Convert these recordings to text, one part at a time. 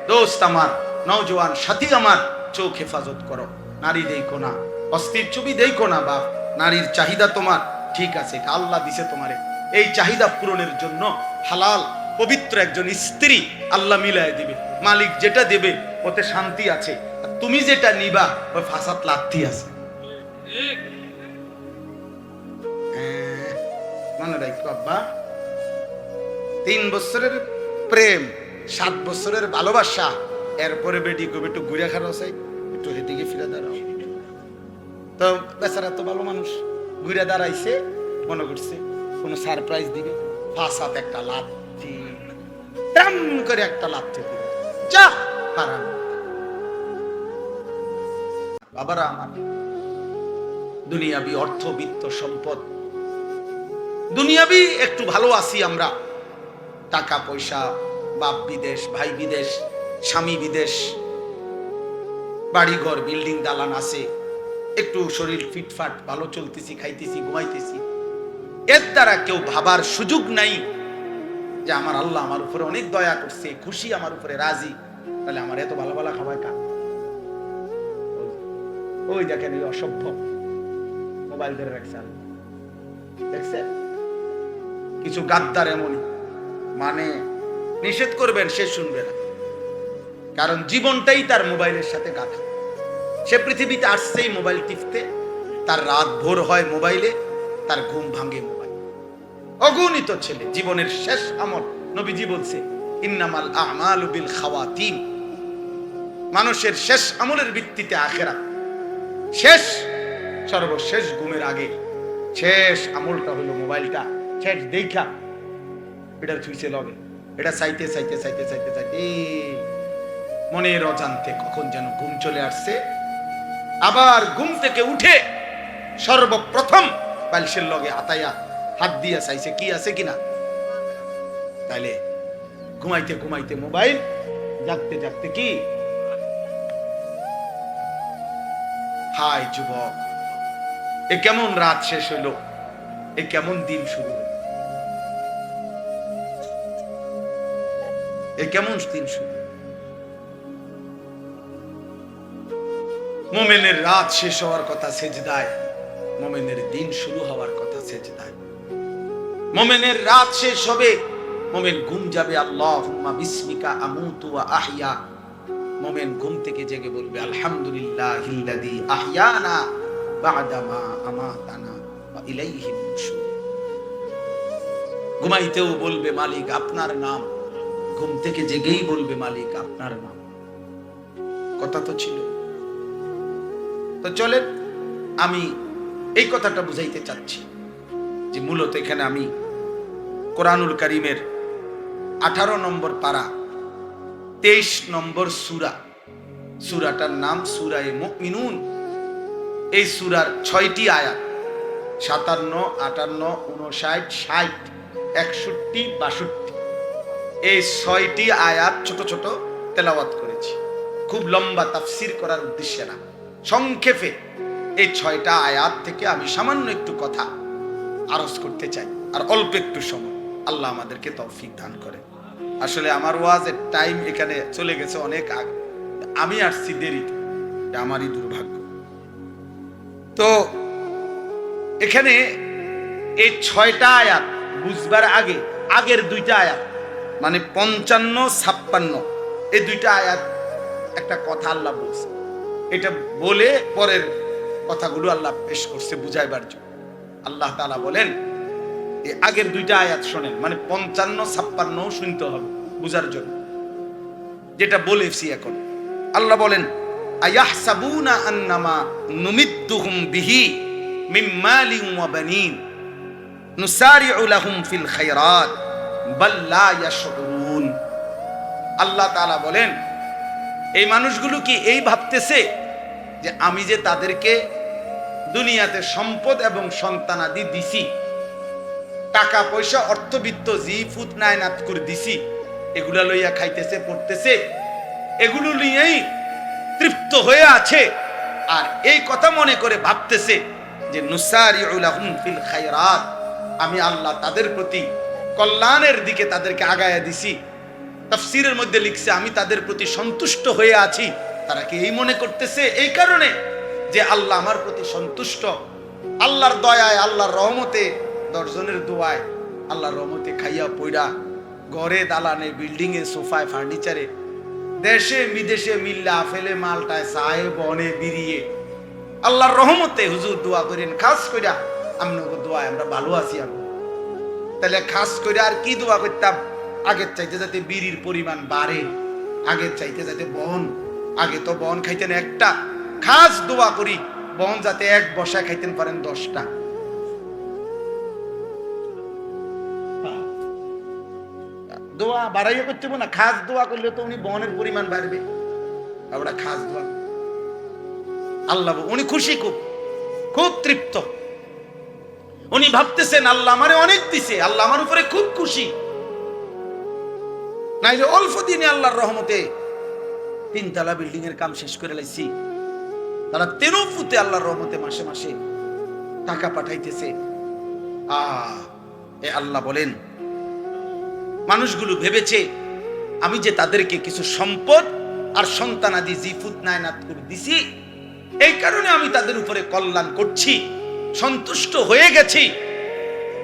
দোস্ত আমার, নওজোয়ান সাথী আমার, চোখ হেফাজত করো। নারী দেখো না, অস্থির ছবি দেখো না বাপ। নারীর চাহিদা তোমার ঠিক আছে, আল্লাহ দিছে তোমারে। এই চাহিদা পূরণের জন্য হালাল পবিত্র একজন স্ত্রী আল্লাহ মিলাই দিবে। মালিক যেটা দেবে ওতে শান্তি আছে, আর তুমি যেটা নিবা ওই ফাসাদ লাথি আছে। মনে রাখো আব্বা, 3 বছরের প্রেম, 7 বছরের ভালোবাসা, এরপরে বেটি কবে একটু ঘুরে খারাপ আছে, একটু হেদিকে ফিরে দাঁড়াও। তো বেচারা তো ভালো মানুষ, ঘুরে দাঁড়াইছে, মনে করছে কোনো সারপ্রাইজ দিবে, ফাসাদ একটা লাথি, টান করে একটা লাথি দিবে, যা হারাম। বাবারা আমার, দুনিয়াবি অর্থ বিত্ত সম্পদ, দুনিয়াবি একটু ভালো আছি আমরা, টাকা পয়সা, বাপ বিদেশ, ভাই বিদেশ, স্বামী বিদেশ, বাড়িঘর বিল্ডিং দালান আছে, একটু শরীর ফিটফাট, ভালো চলতেছি, খাইতেছি, ঘুমাইতেছি। এর দ্বারা কেউ ভাবার সুযোগ নাই যে আমার আল্লাহ আমার উপরে অনেক দয়া করছে, খুশি, আমার উপরে রাজি, তাহলে আমার এত ভালো ভালো খাবার কা। ওই দেখেন এই অসভ্য মোবাইল ধরে রাখছে, দেখছেন? কিছু গাদ্দার এমনই, মানে নিষেধ করবেন সে শুনবে না, কারণ জীবনটাই তার মোবাইলের সাথে গাঁথা। সে পৃথিবীতে আসছেই মোবাইল টিপতে, তার রাত ভোর হয় মোবাইলে, তার ঘুম ভাঙে মোবাইল। অগণিত ছেলে জীবনের শেষ আমল, নবীজি বলছে ইন্নামাল আমালু বিল খাওয়াতিম, মানুষের শেষ আমলের ভিত্তিতে আখিরাত। শেষ, সর্বশেষ ঘুমের আগে শেষ আমলটা হলো মোবাইলটা শেষ দেখা এটা থুইছে লগে, এটা চাইতে চাইতে চাইতে চাইতে চাইতে মনের অজান্তে কখন যেন ঘুম চলে আসছে। আবার ঘুম থেকে উঠে সর্বপ্রথম বালিশের লগে আতায়া হাত দিয়া চাইছে কি আছে কিনা, তাইলে ঘুমাইতে ঘুমাইতে মোবাইল, জাগতে জাগতে কি। হায় যুবক, এ কেমন রাত শেষ হইল, এ কেমন দিন শুরু হইল, এ কেমন দিন শুরু। মোমেনের রাত শেষ হওয়ার কথা সেজদায়, মোমেনের দিন শুরু হওয়ার কথা সেজদায়। মোমেনের রাত শেষ হবে, মোমেন ঘুম যাবে আল্লাহুম্মা বিসমিকা আমুতু ওয়া আহইয়া। মোমেন ঘুম থেকে জেগে বলবে আলহামদুলিল্লাহিল্লাযী আহইয়ানা বা'দা মা আমাতানা ওয়া ইলাইহিন নুশুর। ঘুমাইতেও বলবে মালিক আপনার নাম, ঘুম থেকে জেগেই বলবে মালিক আপনার নাম। কথা তো ছিল। তো চলেন আমি এই কথাটা বুঝাইতে চাচ্ছি যে মূলত এখানে আমি কোরআনুল কারীমের 18 নম্বর পারা 23 নম্বর সূরা, সূরাটার নাম সূরায়ে মুমিনুন। এই সূরার 6টি আয়াত 57, 58, 59, 60, 61, 62, এই 6টি আয়াত ছোট ছোট তেলাওয়াত করেছি। খুব লম্বা তাফসীর করার উদ্দেশ্যে না, সংক্ষেপে এই 6টা আয়াত থেকে আমি সামান্য একটু কথা আরজ করতে চাই, আর অল্প একটু সময়। আল্লাহ আমাদেরকে তৌফিক দান করে। আসলে আমার ওয়াজের টাইম এখানে চলে গেছে অনেক আগে, আমি আসছি দেরিতে, আমারই দুর্ভাগ্য। তো এখানে এই 6টা আয়াত বুঝবার আগে আগের 2টা আয়াত মানে 55, 56 এই 2টা আয়াত একটা কথা আল্লাহ বলছে, এটা বলে পরের কথাগুলো আল্লাহ পেশ করছে বুঝাইবার জন্য। আল্লাহ তাআলা বলেন এই আগের 2টা আয়াত শোনেন, মানে 55, 56 শুনতে হবে বুঝার জন্য যেটা বলেছি এখন। আল্লাহ বলেন আয়াহসাবুনা আন্নামা নুমিদ্দুহুম বিহি মিন মালিন ওয়া বানিন নুসারিউ লাহুম ফিল খায়রাত বাল লা ইয়াশউরুন। আল্লাহ তাআলা বলেন এই মানুষগুলো কি এই ভাবতেছে যে আমি যে তাদেরকে দুনিয়াতে সম্পদ এবং সন্তানাদি দিছি, টাকা পয়সা অর্থবিত্ত জি ফুত নায়নাত করে দিছি, এগুলা লইয়া খাইতেছে পড়তেছে, এগুলো নিয়েই তৃপ্ত হয়ে আছে, আর এই কথা মনে করে ভাবতেছে যে নুসারিউ লাহুম ফিল খায়রাত, আমি আল্লাহ তাদের প্রতি কল্যাণের দিকে তাদেরকে আগায়া দিছি, তাফসীরের মধ্যে লিখছে আমি তাদের প্রতি সন্তুষ্ট হয়ে আছি। তারা কি এই মনে করতেছে এই কারণে যে আল্লাহ আমার প্রতি সন্তুষ্ট, আল্লাহর দয়ায়, আল্লাহর রহমতে, 10 জনের দোয়ায়, আল্লাহর রহমতে খাইয়া পয়রা ঘরে, দালানে, বিল্ডিং এ, সোফায়, ফার্নিচারে, দেশে বিদেশে মিল্লা ফেলে মালটায় সাহেব বনে বিরিয়ে আল্লাহর রহমতে হুজুর দোয়া করেন খাস কইরা আমনগো দোয়ায় আমরা ভালো আছি। আমি তাহলে খাস কইরা আর কি দোয়া করতাম, আগের চাইতে যাতে বিড়ির পরিমাণ বাড়ে, আগের চাইতে যাতে বন, আগে তো বন খাইতেন একটা, খাস দোয়া করি বন যাতে এক বসায় খাইতেন পারেন 10টা। দোয়া বাড়াইয়া করতে না, খাস দোয়া করলে তো উনি বনের পরিমাণ বাড়বে। আমরা খাস দোয়া আল্লাহ উনি খুশি, খুব খুব তৃপ্ত। উনি ভাবতেছেন আল্লাহ আমারে অনেক দিছে, আল্লাহ আমার উপরে খুব খুশি। নাইলে অল্প দিনে আল্লাহর রহমতে 3 তলা বিল্ডিং এর কাম শেষ করে লাইছি। তারা 13 ফুটে আল্লাহর রহমতে মাসে মাসে টাকা পাঠাইতেছে। এ আল্লাহ বলেন মানুষগুলো ভেবেছে আমি যে তাদেরকে কিছু সম্পদ আর সন্তানাদি জিফুত নায়নাত করে দিছি, এই কারণে আমি তাদের উপরে কল্যাণ করছি, সন্তুষ্ট হয়ে গেছি।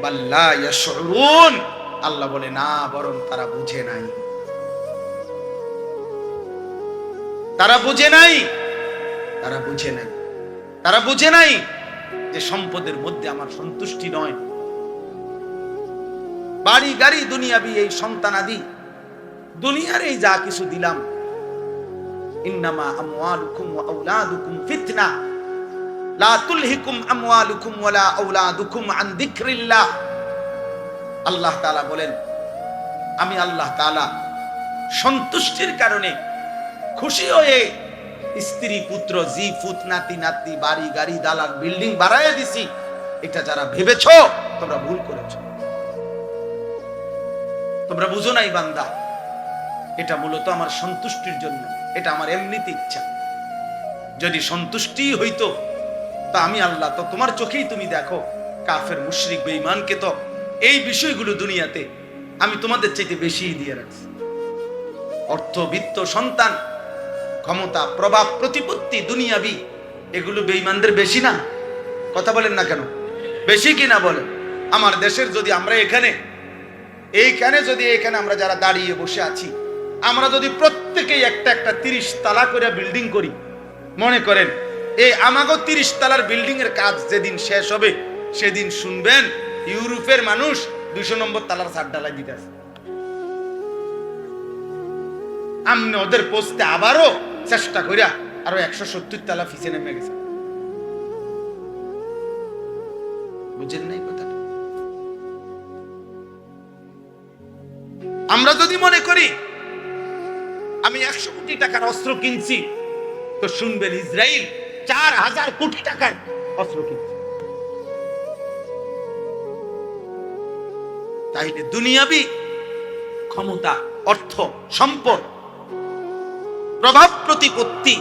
বাল্লা ইয়াশউরুন, আল্লাহ বলে না, বরং তারা বুঝে নাই, তারা বুঝে নাই, তারা বুঝে নাই, তারা বুঝে নাই যে সম্পদের মধ্যে আমার সন্তুষ্টি নয়। বাড়ি গাড়ি দুনিয়াবি এই সন্তানাদি দুনিয়ার এই যা কিছু দিলাম, ইন্নামা আমওয়ালুকুম ওয়া আওলাদুকুম ফিতনা লা তুলহিকুম আমওয়ালুকুম ওয়ালা আওলাদুকুম আন যিকরিল্লাহ। আল্লাহ তাআলা বলেন আমি আল্লাহ তাআলা সন্তুষ্টির কারণে খুশি হয়ে স্ত্রী পুত্র জি ফুত নাতি নাতি বাড়ি গাড়ি দালান বিল্ডিং বাড়ায় দিছি। এটা যারা ভেবেছো তোমরা ভুল করেছো, তোমরা বুঝো নাই বান্দা, এটা মূলত আমার সন্তুষ্টির জন্য, এটা আমার এমনিতে ইচ্ছা। যদি সন্তুষ্টি হইতো তা আমি আল্লাহ তো তোমার চোখেই তুমি দেখো কাফের মুশরিক বেঈমানকে তো এই বিষয়গুলো দুনিয়াতে আমি তোমাদের চাইতে বেশি দিয়ে রাখছি। অর্থ বিত্ত সন্তান ক্ষমতা প্রভাব প্রতিপত্তি দুনিয়াবি এগুলো বেঈমানদের বেশি না? কথা বলেন না কেন, বেশি কিনা বলেন? আমার দেশের যদি আমরা এইখানে আমরা যারা দাঁড়িয়ে বসে আছি, আমরা যদি প্রত্যেকেই একটা একটা 30 তালা করে বিল্ডিং করি, মনে করেন এই আমাগো 30 তালার বিল্ডিং এর কাজ যেদিন শেষ হবে সেদিন শুনবেন ইউরোপের মানুষ 200 নম্বর তালার ছাদ ঢালাই দিতেছে। আমনে ওদের পোস্টে আবারও চেষ্টা করিয়া আরো 170 তালা ফিসে নেমে গেছে। বুঝেন নাই কথাটা? আমরা যদি মনে করি আমি 100 কোটি টাকার অস্ত্র কিনছি, তো শুনবেন ইসরায়েল 4000 কোটি টাকার অস্ত্র কিনছে। তাইলে দুনিয়াবি ক্ষমতা, অর্থ, সম্পদ, প্রভাব প্রতিপত্তি,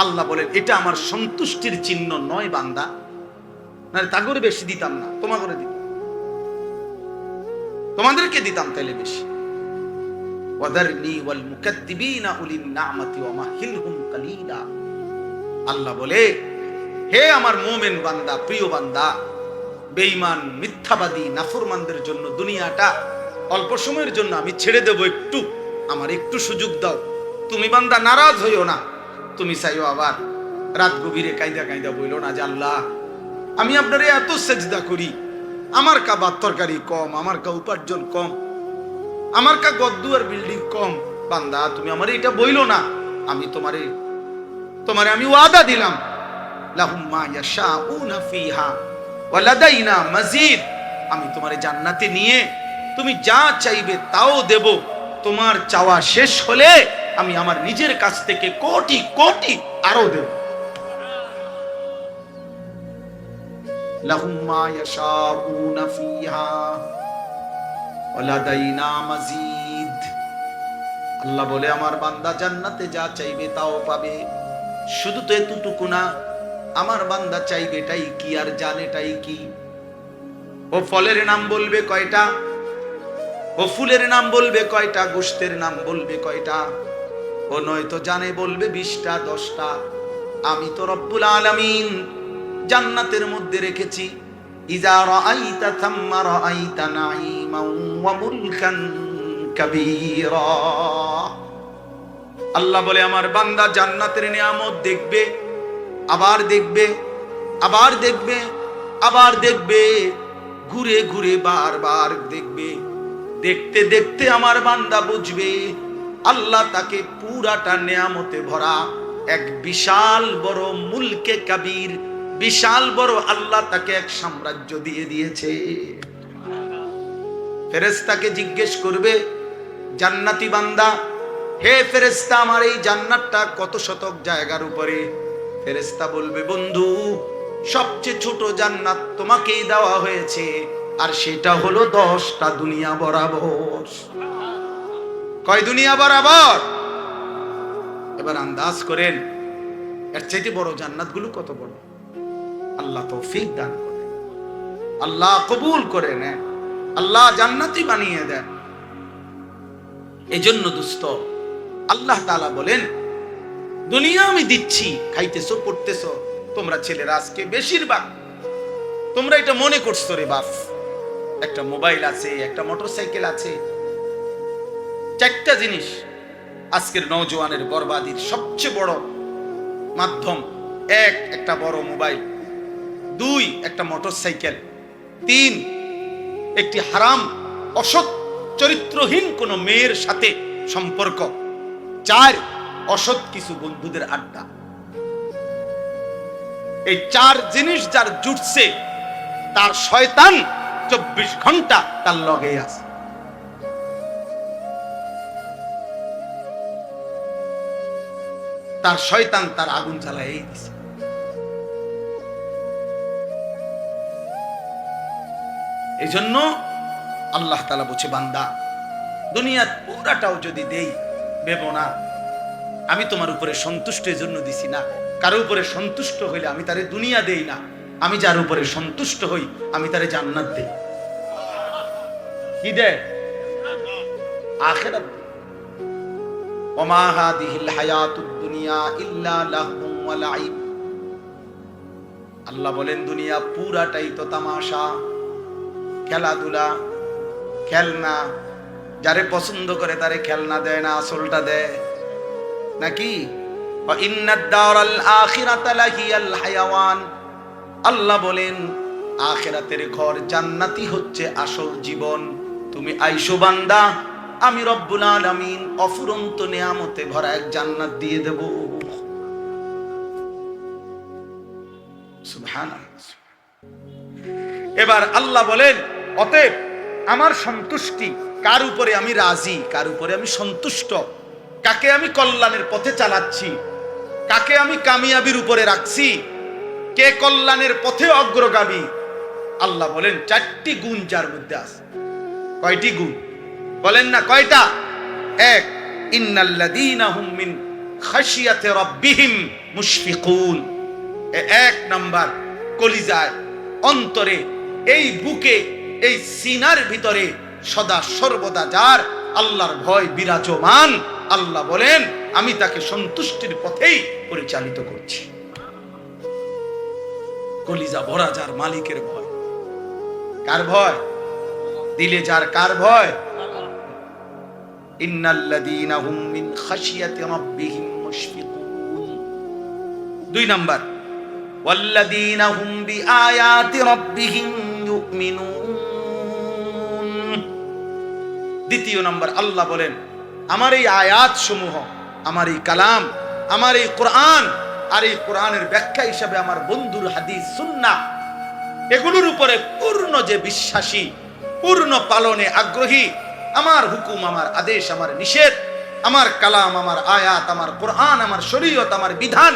আল্লাহ বলেন এটা আমার সন্তুষ্টির চিহ্ন নয় বান্দা। না তাগরে বেশি দিতাম না, তোমাকে দিতাম, তোমাদেরকে দিতাম তাইলে বেশি। ওয়াদারনি ওয়াল মুকাদ্দিবিনা উলিন নি'মাতি ওয়া মাহিলহুম কালিলা। আল্লাহ বলে হে আমার মুমিন বান্দা, প্রিয় বান্দা, বেঈমান মিথ্যাবাদী নাফরমানদের জন্য দুনিয়াটা অল্প সময়ের জন্য আমি ছেড়ে দেব, একটু আমার একটু সুযোগ দাও। তুমি বান্দা নারাজ হইও না, তুমি চাইও আবার রাত গভীরে কাইদা কাইদা বইলো না যে আল্লাহ আমি আপনারে এত সেজদা করি, আমার কা ভাত তরকারি কম, আমার কা উপার্জন কম, আমার কা গদ্দুয়ার বিল্ডিং কম। বান্দা তুমি আমারে এটা বইলো না, আমি তোমারে আমি ওয়াদা দিলাম লাহুম মা ইয়াশাউনা ফিহা ওয়া লাদাইনা মাজিদ। আমি তোমারে জান্নাতে নিয়ে তুমি যা চাইবে তাও দেব। তোমার চাওয়া শেষ হলে আমি আমার নিজের কাছ থেকে কোটি কোটি আরো দেব। লাহুম মা ইয়াশাউনা ফিহা ওয়া লাদাইনা মাজিদ। আল্লাহ বলে আমার বান্দা জান্নাতে যা চাইবে তাও পাবে। শুধু তো এতটুকু না, আমার বান্দা চাইবে এটাই কি আর জানেটাই কি। ও ফলের নাম বলবে কয়টা? ও ফুলের নাম বলবে কয়টা, গোশতের নাম বলবে কয়টা, ও নয়তো জানে বলবে 20টা 10টা। আমি তো রব্বুল আলামিন জান্নাতের মধ্যে রেখেছি, ইজা রাআইতা থাম্মা রাআইতা নাঈমান ওয়া মুলকান কাবীরা। আল্লাহ বলে আমার বান্দা জান্নাতের নিয়ামত দেখবে, আবার দেখবে, আবার দেখবে, আবার দেখবে, ঘুরে ঘুরে বারবার দেখবে। দেখতে দেখতে আমার বান্দা বুঝবে আল্লাহ তাকে পুরাটা নিয়ামতে ভরা এক বিশাল বড় মুলকে কাবীর, বিশাল বড় আল্লাহ তাকে এক সাম্রাজ্য দিয়ে দিয়েছে। ফেরেশতাকে জিজ্ঞেস করবে জান্নাতি বান্দা, হে ফেরেশতা আমার এই জান্নাতটা কত শতক জায়গার উপরে? ফেরেশতা বলবে বন্ধু সবচেয়ে ছোট জান্নাত তোমাকেই দেওয়া হয়েছে, আর সেটা হলো 10টা দুনিয়া বরাবর। কয় দুনিয়া বরাবর? এবার আন্দাজ করেন এর চাইতে বড় জান্নাতগুলো কত বড়। আল্লাহ তৌফিক দান করেন, আল্লাহ কবুল করে নেন, আল্লাহ জান্নাতি বানিয়ে দেন। এজন্য দোস্ত আল্লাহ তাআলা বলেন দুনিয়া আমি দিচ্ছি, খাইতেছো পড়তেছো। তোমরা ছেলেরা আজকে বেশিরভাগ তোমরা এটা মনে করছো রে বাপ, একটা মোবাইল আছে, একটা মোটরসাইকেল আছে, 4টা জিনিস আজকের নওজোয়ানের বরবাদির সবচেয়ে বড় মাধ্যম। 1 একটা বড় মোবাইল, 2 একটা মোটরসাইকেল, 3 একটি হারাম অসৎ চরিত্রহীন কোন মেয়ের সাথে সম্পর্ক, 4 অসৎ কিছু বন্ধুদের আড্ডা। এই 4 জিনিস যার জুটছে তার শয়তান 24 ঘন্টা তার লগে আছে। তার শয়তান তার আগুন জ্বালাই দিছে। এই জন্য আল্লাহ তাআলা বলছে বান্দা দুনিয়া পুরাটাও যদি দেই ভেবো না আমি তোমার উপরে সন্তুষ্টের জন্য দিছি না। কারো উপরে সন্তুষ্ট হইলে আমি তারে দুনিয়া দেই না, আমি যার উপরে সন্তুষ্ট হই আমি তারে জান্নাত দেই। কি দেয়? আখিরাত। ওমা হাদিহিল হায়াতুদ দুনিয়া ইল্লা লাহবুন ওয়া লাইব। আল্লাহ বলেন দুনিয়া পুরাটাই তো তামাশা, খেলাধুলা, খেলনা। যারে পছন্দ করে তারে খেলনা দেয় না, আসলটা দেয় নাকি? ওয়া ইন্নাদ দারাল আখিরাতা লাহিয়াল হায়াওয়ান। আল্লাহ বলেন আখিরাতের ঘর জান্নাতি হচ্ছে আসল জীবন। তুমি আইসো বান্দা, আমি রব্বুল আলামিন অফুরন্ত নিয়ামতে ভরা এক জান্নাত দিয়ে দেব। সুবহানাল্লাহ। এবার আল্লাহ বলেন অতএব আমার সন্তুষ্টি কার উপরে আমি রাজি, কার উপরে আমি সন্তুষ্ট, কাকে আমি কল্যাণের পথে চালাচ্ছি, কাকে আমি কামিয়াবির উপরে রাখছি, কে কল্যাণের পথে অগ্রগামী। আল্লাহ বলেন 4টি গুণ যার মধ্যে আছে। কয়টি গুণ বলেন না? কয়টা? 1 ইন্নাল্লাযীনা হুম মিন খাশিয়াতি রাব্বিহিম মুশফিকুন। 1 নাম্বার কলিজায়, অন্তরে, এই বুকে, এই সিনার ভিতরে সদা সর্বদা যার আল্লাহর ভয় বিরাজমান, আল্লাহ বলেন আমি তাকে সন্তুষ্টির পথেই পরিচালিত করছি। কলিজা ভরা যার মালিকের ভয়। কার ভয়? দিলে যার কার ভয়? ইন্নাল্লাযীনা হুম মিন খাশিয়াতি রাব্বিহিম মুশফিকুন। 2 নাম্বার ওয়াল্লাযীনা হুম বিআয়াতি রাব্বিহিম ইউমিনুন। দ্বিতীয় নাম্বার আল্লাহ বলেন আমার এই আয়াত সমূহ, আমার এই কালাম, আমার এই কোরআন, আর এই কোরআনের ব্যাখ্যা হিসাবে আমার বন্ধুর হাদিস সুন্নাহ, এগুলোর উপরে পূর্ণ যে বিশ্বাসী, পূর্ণ পালনে আগ্রহী, আমার হুকুম, আমার আদেশ, আমার নিষেধ, আমার কালাম, আমার আয়াত, আমার কোরআন, আমার শরীয়ত, আমার বিধান,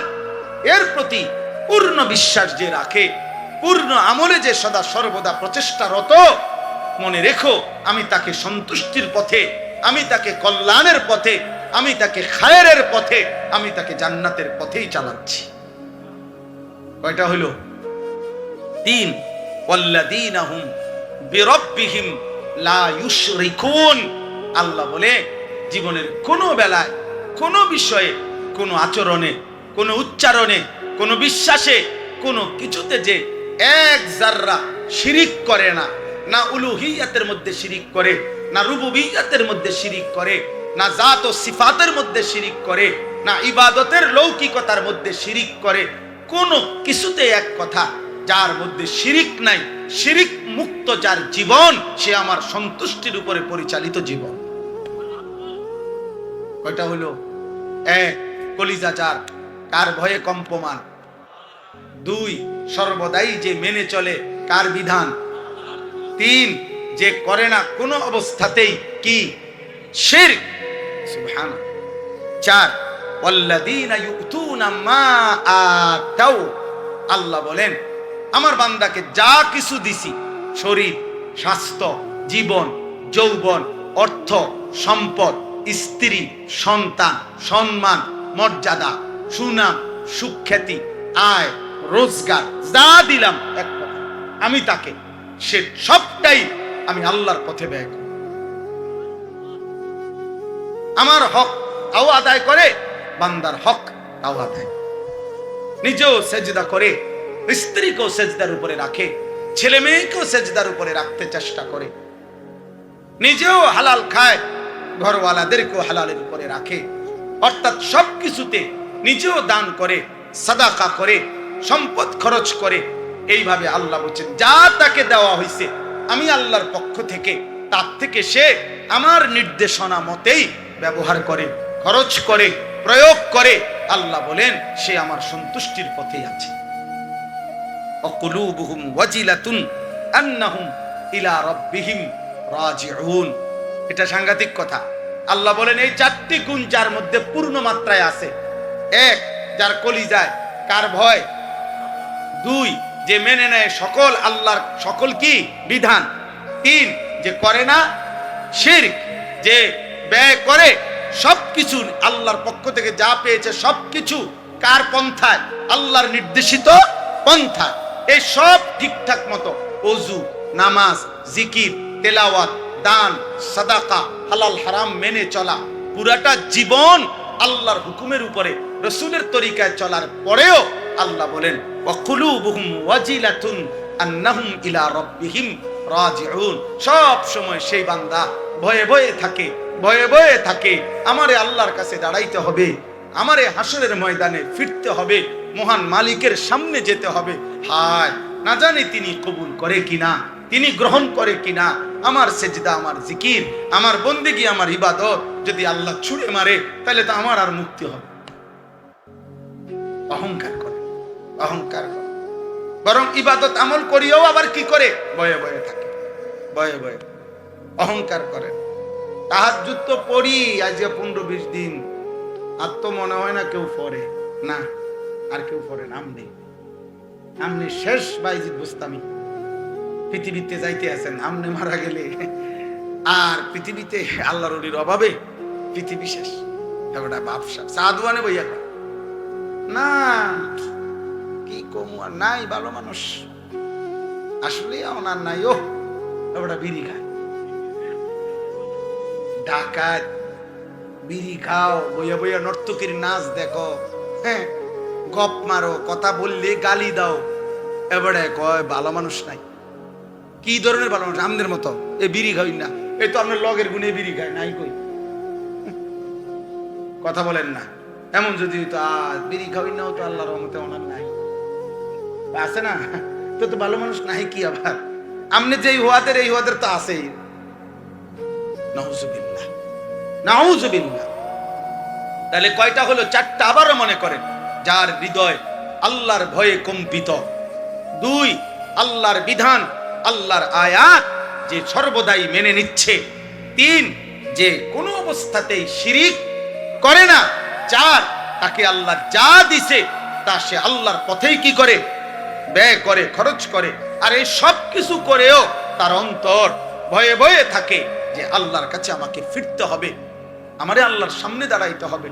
এর প্রতি পূর্ণ বিশ্বাস যে রাখে, পূর্ণ আমলে যে সদা সর্বদা প্রচেষ্টারত, মনে রেখো আমি তাকে সন্তুষ্টির পথে, আমি তাকে কল্যাণের পথে, আমি তাকে খায়েরের পথে, আমি তাকে জান্নাতের পথেই চালাচ্ছি। কয়টা হইল? 3 ওয়াল্লাযীনা হুম বিরাব্বিহিম লা ইউশরিকুন। আল্লাহ বলে জীবনের কোনো বেলায়, কোনো বিষয়ে, কোনো আচরণে, কোনো উচ্চারণে, কোনো বিশ্বাসে, কোনো কিছুতে যে এক জাররা শিরিক করে না, না উলুহিয়াতের মধ্যে শিরিক করে, না রুবুবিয়াতের মধ্যে শিরিক করে, না জাত ও সিফাতের মধ্যে শিরিক করে, না ইবাদতের লৌকিকতার মধ্যে শিরিক করে, কোনো কিছুতে এক কথা, যার মধ্যে শিরিক নাই, শিরিক মুক্ত যার জীবন, সে আমার সন্তুষ্টির উপরে পরিচালিত জীবন। কয়টা হলো? এক, কলিজা যার, কার ভয়ে কম্পমান। দুই, সর্বদাই যে মেনে চলে কার বিধান। তিন, যে করে না কোনো অবস্থাতেই কি শিরক। সুবহানাল্লাহ। চার, ওয়াল্লাযীনা ইউতুনা মা আতাউ। আল্লাহ বলেন আমার বান্দাকে যা কিছু দিছি, শরীর, স্বাস্থ্য, জীবন, যৌবন, অর্থ, সম্পদ, স্ত্রী, সন্তান, সম্মান, মর্যাদা, সুনাম, সুখ্যাতি, আয়, রোজগার, যা দিলাম এক কথা আমি তাকে, সে সবটাই আমি আল্লাহর পথে ব্যয় করি। আমার হক তাও আদায় করে, বান্দার হক তাও আদায়, নিজেও সেজদা করে, স্ত্রীকেও সেজদার উপরে রাখে, ছেলে মেয়েকেও সেজদার উপরে রাখতে চেষ্টা করে, নিজেও হালাল খায়, ঘরওয়ালাদেরকেও হালালের উপরে রাখে, অর্থাৎ সবকিছুতে নিজেও দান করে, সাদাকা করে, সম্পদ খরচ করে। এইভাবে আল্লাহ বলছেন যা তাকে দেওয়া হয়েছে আমি আল্লাহর পক্ষ থেকে, তার থেকে সে আমার নির্দেশনা মতেই ব্যবহার করে, খরচ করে, প্রয়োগ করে। আল্লাহ বলেন সে আমার সন্তুষ্টির পথেই আছে। অকুলুবুহুম ওয়াজিলাতুন আন্নাহুম ইলা রাব্বিহিম রাজিউন। এটা সাংঘাতিক কথা। আল্লাহ বলেন এই চারটি গুণ যার মধ্যে পূর্ণ মাত্রায় আছে। এক, যার কলিজায় কার ভয়। দুই, যে মেনে নেয় সকল আল্লাহর সকল কি বিধান। তিন, যে করে না শিরক, যে ব্যয় করে সবকিছু আল্লাহর পক্ষ থেকে যা পেয়েছে সবকিছু কার পন্থায়, আল্লাহর নির্দেশিত পন্থায়। এই সব ঠিকঠাক মতো ওযু, নামাজ, জিকির, তেলাওয়াত, দান, সাদাকা, হালাল হারাম মেনে চলা, পুরাটা জীবন আল্লাহর হুকুমের উপরে রাসূলের তরিকায় চলার পরেও আল্লাহ বলেন ওয়াকুলুবুহুম ওয়াজিলাতুন আন্নাহুম ইলা রাব্বিহিম রাজিউন। সব সময় সেই বান্দা ভয়ে ভয়ে থাকে, ভয়ে ভয়ে থাকে আমারে আল্লাহর কাছে দাঁড়াইতে হবে, আমারে হাসরের ময়দানে ফিরতে হবে, মহান মালিকের সামনে যেতে হবে। হায় না জানি তিনি কবুল করে কিনা, তিনি গ্রহণ করে কিনা আমার সেজদা, আমার জিকির, আমার বন্দেগী, আমার ইবাদত। যদি আল্লাহ ছুঁড়ে মারে তাহলে তো আমার আর মুক্তি হবে। অহংকার করে, অহংকার করে, বরং ইবাদত আমল করিও আবার কি করে ভয়ে ভয়ে থাকে, ভয়ে ভয়ে অহংকার করে। তাহাজ্জুদ তো পড়ি আজ 15-20 দিন, আর তো মনে হয় না কেউ পড়ে না, আর কেউ পড়ে না। আমনি শেষ বাইজিদ বুস্তামি পৃথিবীতে যাইতে আছেন, আমনে মারা গেলে আর পৃথিবীতে আল্লাহর ওলির অভাবে পৃথিবী শেষ। এবারে বাপসা সাধুয়ানে বইয়া কয় না কি কম আর নাই, ভালো মানুষ আসলে ওনার নাই। ও এবারে বিড়ি খায়, ডাকাত, বিড়ি খাও, বইয়া বইয়া নর্তকীর নাচ দেখো, হ্যাঁ গপ মারো, কথা বললে গালি দাও, এবারে কয় ভালো মানুষ নাই। কি ধরনের ভালো মানুষ? আমাদের মতো এ বিড়ি খাই না, এই তো আপনার লগের গুণে বিড়ি খায় নাই কই, কথা বলেন না। এমন যদি তো বিড়ি খাওয়াই নাও তো আল্লাহর রহমতে ওনার নাই, আছে না? তো তো ভালো মানুষ নাই কি আবার? আমনে যে হুয়াদের এই হুয়াদের তো আছেই। নাউজুবিল্লাহ, নাউজুবিল্লাহ। তাহলে কয়টা হলো? চারটা। আবারও মনে করেন যার হৃদয় আল্লাহর ভয়ে কম্পিত। দুই, আল্লাহর বিধান, আল্লাহর আয়াত যে সর্বদাই মেনে নিচ্ছে। তিন, যে কোনো অবস্থাতেই শিরিক করে না। চার, তাকে আল্লাহ যা দিছে তা সে আল্লাহর পথেই কি করে ব্যয় করে, খরচ করে। আর এই সব কিছু করেও তার অন্তর ভয়ে ভয়ে থাকে যে আল্লাহর কাছে আমাকে ফিরতে হবে, আমারে আল্লাহর সামনে দাঁড়াইতে হবে।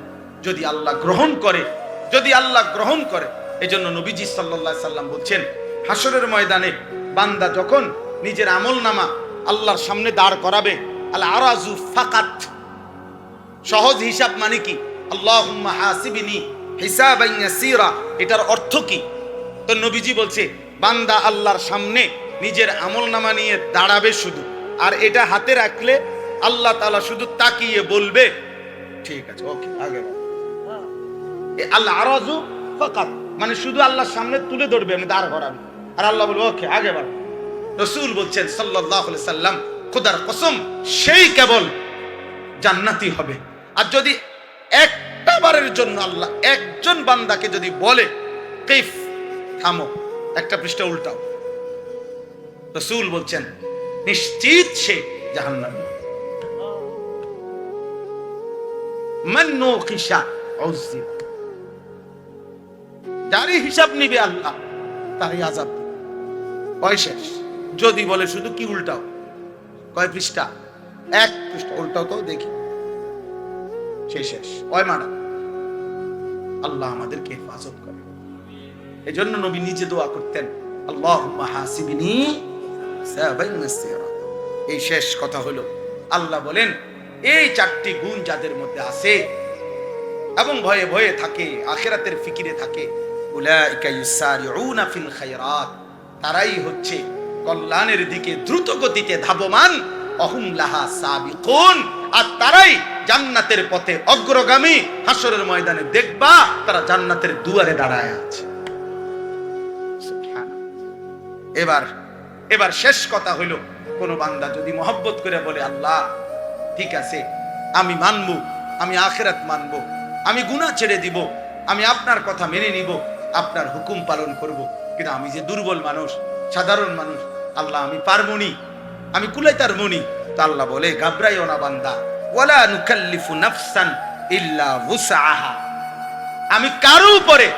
যদি আল্লাহ গ্রহণ করে, যদি আল্লাহ গ্রহণ করে। এজন্য নবীজি সাল্লাল্লাহু আলাইহি সাল্লাম বলছেন হাসরের ময়দানে বান্দা যখন নিজের আমল নামা আল্লাহর সামনে দাঁড় করাবে। আল আরাজু ফাকাত, সহজ হিসাব মানে কি? আল্লাহুম্মা হাসিবনি হিসাবান ইয়াসীরা, এটার অর্থ কি? তো নবীজি বলছে বান্দা আল্লাহর সামনে নিজের আমলনামা নিয়ে দাঁড়াবে শুধু, আর এটা হাতে রাখলে আল্লাহ তাআলা শুধু তাকিয়ে বলবে ঠিক আছে, ওকে আগে বাড়ো। আল আরাজু ফাকাত মানে শুধু আল্লাহর সামনে তুলে ধরবে, আমি দাঁড় করাবে, আর আল্লাহ বলবে ওকে আগে বাড়ো। রাসূল বলছেন সাল্লাল্লাহু আলাইহি সাল্লাম, খোদার কসম সেই কেবল জান্নাতি হবে। আর যদি একটা বারের জন্য আল্লাহ একজন বান্দাকে যদি বলে কিফ, থামো, একটা পৃষ্ঠা উল্টাও, রাসূল বলছেন নিশ্চিত সে জাহান্নামী। মান নুকিশা উযিব, যারই হিসাব নিবে আল্লাহ তারই আযাব দিবে। কয় শেষ? যদি বলে শুধু কি উল্টাও, কয় পৃষ্ঠা? এক পৃষ্ঠা উল্টাও তো দেখি, সেই শেষ। কয় মানা? আল্লাহ আমাদেরকে হেফাজত করে। এজন্য নবী নিজে দোয়া করতেন, আল্লাহুম্মা হাসিবনি হিসাবান ইয়াসীরা। এই শেষ কথা হলো আল্লাহ বলেন এই চারটি গুণ যাদের মধ্যে আছে এবং ভয়ে ভয়ে থাকে, আখিরাতের ফিকিরে থাকে, উলাইকা ইউসারিউনা ফিল খায়রাত, তারাই হচ্ছে কল্যাণের দিকে দ্রুত গতিতে ধাবমান, অহুম লাহা সাবিকুন, আর তারাই জান্নাতের পথে অগ্রগামী। হাসরের ময়দানে দেখবা তারা জান্নাতের দুয়ারে দাঁড়ায় আছে। এবার শেষ কথা হইল, কোন বান্দা যদি মহব্বত করে বলে আল্লাহ ঠিক আছে আমি মানব, আমি আখিরাত মানব, আমি গুনাহ ছেড়ে দিব, আমি আপনার কথা মেনে নিব, আপনার হুকুম পালন করব, কিন্তু আমি যে দুর্বল মানুষ, সাধারণ মানুষ, আল্লাহ আমি পারবনি, আমি কুলাইতার মনি। তো আল্লাহ বলে ঘাবড়াইও না বান্দা, ওয়ালা নুকাল্লিফু নাফসান ইল্লা উসআহা, আমি কারো উপরে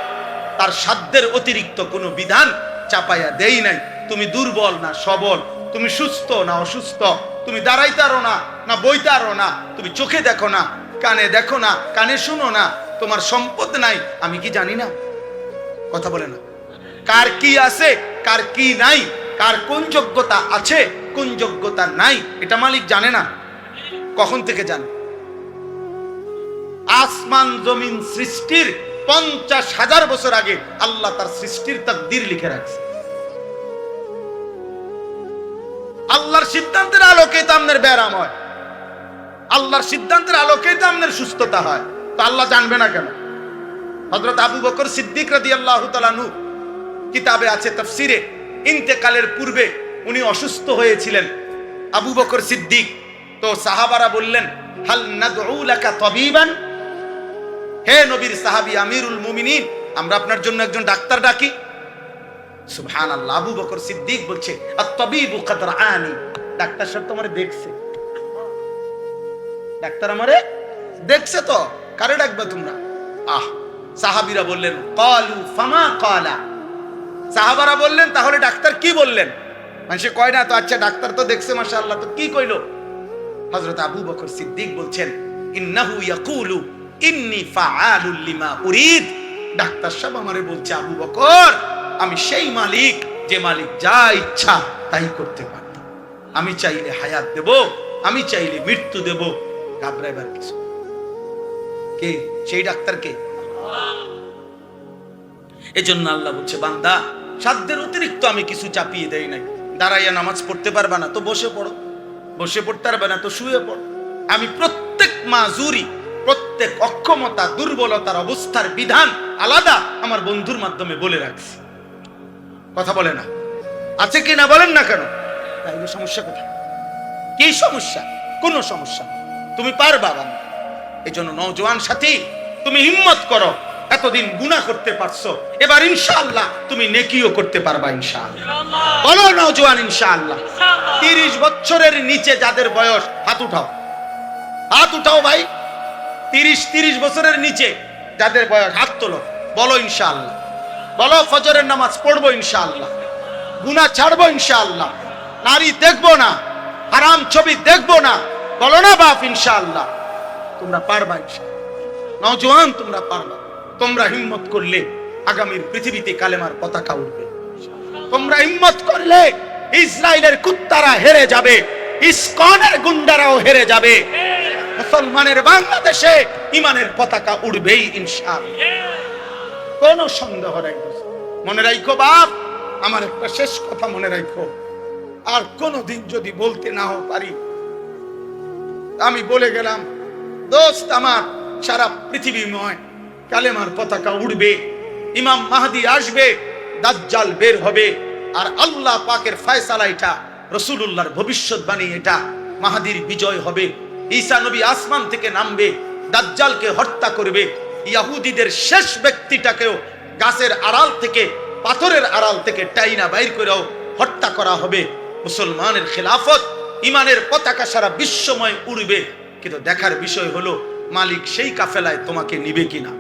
তার সাধ্যের অতিরিক্ত কোনো বিধান চাপাইয়া দেই নাই। তুমি দুর্বল না সবল, তুমি সুস্থ না অসুস্থ, তুমি দাঁড়াইতারো না না বইতারো না, তুমি চোখে দেখো না, কানে দেখো না, কানে শুনো না, তোমার সম্পদ নাই, আমি কি জানি না? কথা বলে না? কার কি আছে কার কি নাই, কার কোন যোগ্যতা আছে কোন যোগ্যতা নাই, এটা মালিক জানে না? কখন থেকে জানে? আসমান জমিন সৃষ্টির 50,000 বছর আগে আল্লাহ তার সৃষ্টির তাকদীর লিখে রাখছে। আল্লাহর সিদ্ধান্তের আলোকে তো আপনার ব্যারাম হয়, আল্লাহর সিদ্ধান্তের আলোকে তো আপনার সুস্থতা হয়, তো আল্লাহ জানবে না কেন? হযরত আবু বকর সিদ্দিক রাদিয়াল্লাহু তাআলা আনহু কিতাবে আছে তাফসিরে, ইন্তেকালের পূর্বে উনি অসুস্থ হয়েছিলেন আবু বকর সিদ্দিক। তো সাহাবারা বললেন হাল নাদউ লাকা তাবিবান, হে নবীর সাহাবী আমিরুল মুমিনিন, আমরা আপনার জন্য একজন ডাক্তার ডাকি। সুবহানাল্লাহ, আবু বকর সিদ্দিক বলছে আত-তাবিবু কাদ রাআনি, ডাক্তার সাহেব তো আমারে দেখছে, ডাক্তার আমারে দেখছে, তো কারে ডাকবা তোমরা? সাহাবীরা বললেন ক্বালু ফামা ক্বালা, সাহাবারা বললেন তাহলে ডাক্তার কি বললেন? মানুষে কয় না তো আচ্ছা ডাক্তার তো দেখছে মাশাআল্লাহ, তো কি কইলো? হযরত আবু বকর সিদ্দিক বলছেন ইন্নাহু ইয়াকুলু ইন্নী ফাআলুল লিমা উরিদ, ডাক্তার সাহেব আমারে বলছে আবু বকর আমি সেই মালিক যে মালিক যা ইচ্ছা তাই করতে পারে, আমি চাইলে হায়াত দেব, আমি চাইলে মৃত্যু দেব, ঘাবড়াইবার কিছু। কে সেই ডাক্তার? কে? এজন্য আল্লাহ বলছে বান্দা সাধ্যের অতিরিক্ত আমি কিছু চাপিয়ে দেই নাই। দাঁড়াইয়া নামাজ পড়তে পারবা না তো বসে পড়ো, বসে পড়তে পারবে না তো শুয়ে পড়ো। আমি প্রত্যেক মাজুরি, প্রত্যেক অক্ষমতা দুর্বলতার অবস্থার বিধান আলাদা আমার বন্ধুর মাধ্যমে বলে রাখছি। কথা বলে না? আছে কি না বলেন না কেন? তাইলে সমস্যা কোথায়? কি সমস্যা? কোনো সমস্যা, তুমি পারবা বান্দা। এজন্য নওজোয়ান সাথী তুমি হিম্মত করো, এতদিন গুনাহ করতে পারছো, এবার ইনশাআল্লাহ তুমি নেকিও করতে পারবা ইনশাআল্লাহ। বলো নওজোয়ান ইনশাআল্লাহ। 30 বছরের নিচে যাদের বয়স হাত উঠাও, হাত উঠাও ভাই। 30 বছরের নিচে যাদের বয়স হাত তোলো, বলো ইনশাআল্লাহ। বলো ফজরের নামাজ পড়বো ইনশাআল্লাহ, গুনাহ ছাড়বো ইনশাআল্লাহ, নারী দেখবো না, হারাম ছবি দেখবো না, বলো না বাপ ইনশাআল্লাহ। তোমরা পারবা ইনশাআল্লাহ, নওজোয়ান তোমরা পারবা। তোমরা হিম্মত করলে আগামীর পৃথিবীতে কালেমার পতাকা উঠবে। তোমরা হিম্মত করলে ইসরায়েলের কুত্তারা হেরে যাবে, ইসকনের গুন্ডারাও হেরে যাবে। মুসলমানের বাংলাদেশে ইমানের পতাকা উড়বেই ইনশাআল্লাহ, কোনো সন্দেহ নাই। মনে রাখো বাপ, আমার একটা শেষ কথা মনে রাখো, আর কোনদিন যদি বলতে নাও পারি, আমি বলে গেলাম দোস্ত আমার, সারা পৃথিবীময় কালেমার পতাকা উড়বে, ইমাম মাহদি আসবে, দাজ্জাল বের হবে, আর আল্লাহ পাকের ফয়সালা এটা, রাসূলুল্লাহর ভবিষ্যৎবাণী এটা, মাহদির বিজয় হবে। ঈসা নবী আসমান থেকে নামবে, দাজ্জালকে হত্যা করবে, ইহুদিদের শেষ ব্যক্তিটাকেও গাছের আড়াল থেকে, পাথরের আড়াল থেকে টাইনা বাইর করেও হত্যা করা হবে। মুসলমানের খেলাফত, ইমানের পতাকা সারা বিশ্বময় উড়বে। কিন্তু দেখার বিষয় হলো মালিক সেই কাফেলায় তোমাকে নিবে কিনা।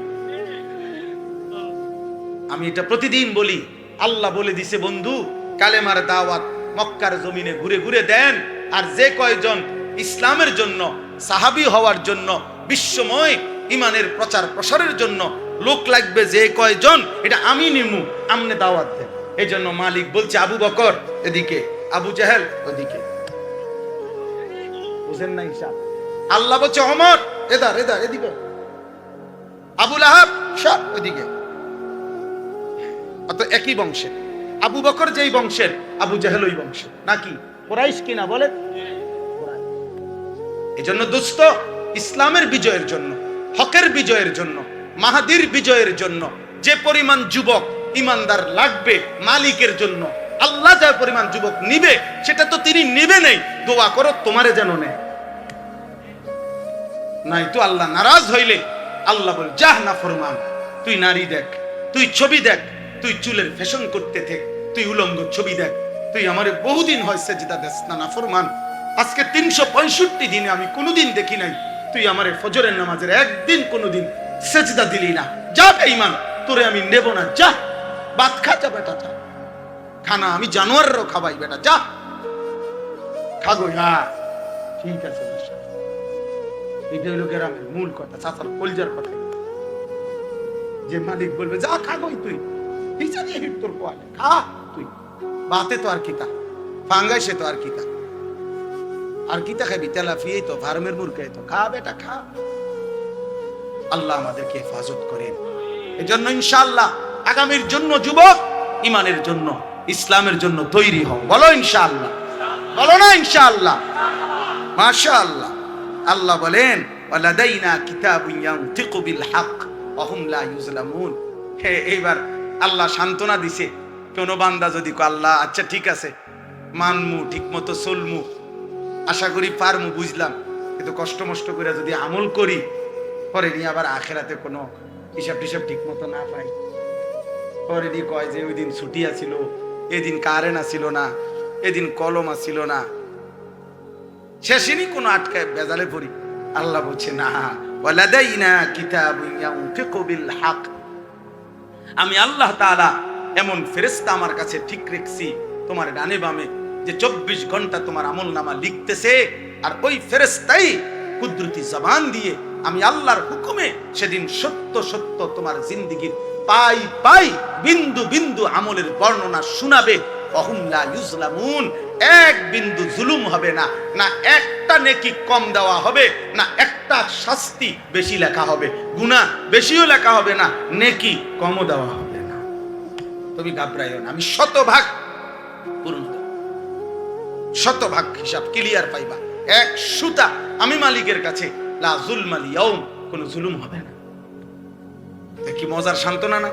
আমি এটা প্রতিদিন বলি, আল্লাহ বলে দিছে বন্ধু, কালেমার দাওয়াত মক্কার জমিনে ঘুরে ঘুরে দেন, আর যে কয়জন ইসলামের জন্য, সাহাবী হওয়ার জন্য, বিশ্বময় ইমানের প্রচার প্রসারের জন্য লোক লাগবে যে কয়জন, এটা আমি নিমু, আমনে দাওয়াত দেন। এই জন্য মালিক বলছে আবু বকর এদিকে, আবু জাহেল ওদিকে, বুঝেন না হিসাব। আল্লাহ বলছে ওমর এদার এদার এদিকে, আবু লাহাব সব ওদিকে। অত একই বংশের, আবু বকর যেই বংশের, আবু জাহেল ওই বংশের, নাকি কুরাইশ কিনা বলে। এজন্য দোস্ত, ইসলামের বিজয়ের জন্য, হকের বিজয়ের জন্য, মাহাদির বিজয়ের জন্য যে পরিমাণ যুবক ইমানদার লাগবে, মালিকের জন্য আল্লাহ যে পরিমাণ যুবক নিবে, সেটা তো তিনি নিবে নাই। দোয়া করো তোমারে যেন নেয়, নাই তো আল্লাহ নারাজ হইলে আল্লাহ বল, যাহ না ফরমান, তুই নারী দেখ, তুই ছবি দেখ, তুই চুলের ফ্যাশন করতে থাক, তুই উলঙ্গ ছবি দেখ, তুই আমারে বহুদিন হয় সেজদা দেস না, না ফরমান। আজকে 365 দিনে আমি কোনোদিন দেখি নাই তুই আমারে ফজরের নামাজের একদিন কোনোদিন সেজদা দিলি না। যা বেঈমান, তোরে আমি নেব না, যা ভাত খা, যা বেটা যা, খানা আমি জানোয়ারেরও খাবাই, বেটা যা খাগো। হ্যাঁ ঠিক আছে, এটা হলো গ্রামের মূল কথা, চাচার কলজার কথা। যে মালিক বলবে যা খাগোই, তুই তোর পোয়ালে খা, তুই বাতে তো আর কিতা, ফাঙ্গাইছে তো আর কিতা, আর কিতা খাবি, তেলাফিয়ে তো, ফার্মের মুরগাই তো, খা বেটা খা। আল্লাহ আমাদেরকে হেফাজত করেন। এজন্য ইনশাআল্লাহ আগামীর জন্য যুবক, ইমানের জন্য, ইসলামের জন্য তৈরি হও। বলো ইনশাআল্লাহ, বলো না ইনশাআল্লাহ, মাশাআল্লাহ। আল্লাহ বলেন ওয়ালাদাইনা কিতাবুন ইয়ানতিকু বিল হক ওয়া হুম লা ইউজলামুন। এইবার আল্লাহ সান্ত্বনা দিছে, কোন বান্দা যদি কয় আল্লাহ আচ্ছা ঠিক আছে, মানমু, ঠিক মতো চলমু, আশা করি পারমু, বুঝলাম, কিন্তু কষ্ট মষ্ট করে যদি আমল করি, পরে নিয়ে আবার আখেরাতে কোনো হিসাব টিসাব ঠিক মতো না পাই, পরে দিয়ে কয় যে ওই দিন ছুটি আছিল, এদিন কারেন্ট আসিল না, এদিন কলম আসিল না, শেষেরই কোনো আটকায় বেজালে পড়ি। আল্লাহ বলছে না, ওয়ালাদাইনা কিতাবুন ইয়ানতিকু বিল হক, আমি আল্লাহ তাআলা এমন ফেরেশতা আমার কাছে ঠিক রেখেছি তোমার ডানে বামে, যে 24 ঘন্টা তোমার আমলনামা লিখতেছে। আর ওই ফেরেশতাই কুদরতি জবান দিয়ে আমি আল্লাহর হুকুমে সেদিন সত্য সত্য তোমার জিন্দেগীর পাই পাই, বিন্দু বিন্দু আমলের বর্ণনা শোনাবে। ওহুম লা ইউজলামুন, এক বিন্দু জুলুম হবে না, না একটা নেকি কম দেওয়া হবে, না একটা শাস্তি বেশি লেখা হবে, গুনাহ বেশিও লেখা হবে না, নেকি কমও দেওয়া হবে না। তুমি ঘাবড়াইও না, আমি শতভাগ পূর্ণ দেব, শতভাগ হিসাব ক্লিয়ার পাইবা। এক সুতা আমি মালিকের কাছে, লা যুলমাল ইয়াউম, কোনো জুলুম হবে না। দেখি মজার সান্ত্বনা না?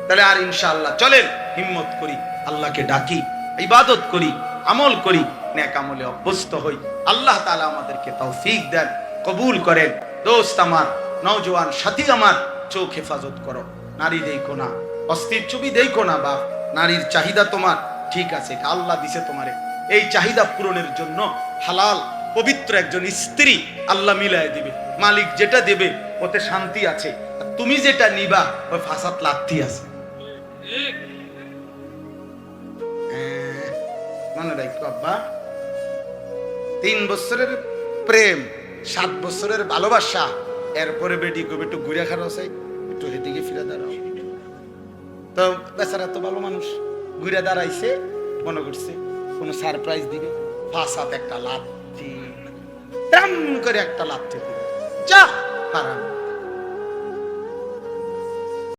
তাহলে আর ইনশাআল্লাহ চলেন হিম্মত করি, আল্লাহকে ডাকি, ইবাদত করি, আমল করি, নেক আমলে অভ্যস্ত হই। আল্লাহ তাআলা আমাদেরকে তৌফিক দেন, কবুল করেন। দোস্ত আমার, নওজোয়ান সাথী আমার, চোখ হেফাজত করো, নারী দেখো না, অস্থির ছবি দেখো না। বাপ, নারীর চাহিদা তোমার ঠিক আছে, আল্লাহ দিছে তোমারে, এই চাহিদা পূরণের জন্য হালাল পবিত্র একজন স্ত্রী আল্লাহ মিলাই দিবে। মালিক যেটা দেবে ওতে শান্তি আছে, তুমি যেটা নিবা ওই ফাসাদ লাথি আছে। মনে রাখো আব্বা, 3 বছরের প্রেম, 7 বছরের ভালোবাসা, এরপরে বেটি কবে একটু ঘুরে খারাপ আছে, একটু হেদিকে ফিরে দাঁড়াও। তো বেচারা তো ভালো মানুষ, ঘুরে দাঁড়াইছে, মনে করছে কোনো সারপ্রাইজ দিবে, ফাঁসাতে একটা লাথি, তেমন করে একটা লাথি দিবে, যা হারাম।